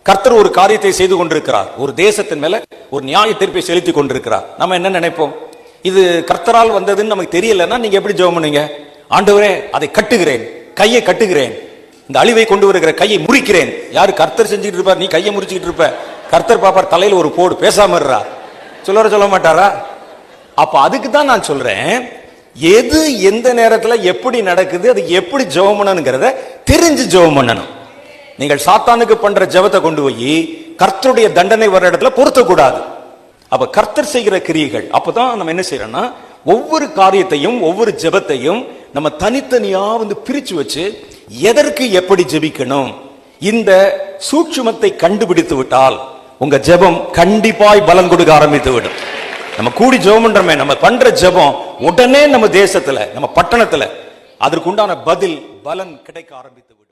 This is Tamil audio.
கர்த்தர் ஒரு காரியத்தை செய்து கொண்டிருக்கிறார், ஒரு தேசத்தின் மேல ஒரு நியாய தீர்ப்பை செலுத்தி கொண்டிருக்கிறார். நம்ம என்ன நினைப்போம்? இது கர்த்தரால் வந்ததுன்னு நமக்கு தெரியலன்னா நீங்க எப்படி ஜெபம் பண்ணுவீங்க? ஆண்டவரே அதை கட்டுகிறேன், கையை கட்டுகிறேன், இந்த அழிவை கொண்டு வருகிற கையை முறிக்கிறேன். யாரு? கர்த்தர் செஞ்சுட்டு இருப்பார், நீ கையை முறிச்சுக்கிட்டு இருப்ப. கர்த்தர் பாப்பார், தலையில ஒரு போடு, பேசாம இருறா. சொல்ல மாட்டாரா? அப்ப அதுக்கு தான் நான் சொல்றேன், எது எந்த நேரத்துல எப்படி நடக்குது, அது எப்படி ஜெபம் பண்ணணுங்கிறத தெரிஞ்சு ஜெபம் பண்ணணும். நீங்கள் சாத்தானுக்கு பண்ற ஜெபத்தை கொண்டு போய் கர்த்தருடைய தண்டனை வர இடத்துல பொருத்த கூடாது. அப்ப கர்த்தர் செய்கிற கிரியைகள். அப்பதான் நம்ம என்ன செய்யறோம்னா, ஒவ்வொரு காரியத்தையும் ஒவ்வொரு ஜெபத்தையும் நம்ம தனித்தனியா பிரிச்சு வச்சு எதற்கு எப்படி ஜெபிக்கணும், இந்த சூட்சுமத்தை கண்டுபிடித்து விட்டால் உங்க ஜெபம் கண்டிப்பாய் பலன் கொடுக்க ஆரம்பித்து விடும். நம்ம கூடி ஜெபம் பண்றோமே, நம்ம பண்ற ஜெபம் உடனே நம்ம தேசத்துல, நம்ம பட்டணத்துல அதற்குண்டான பதில், பலன் கிடைக்க ஆரம்பித்து விடும்.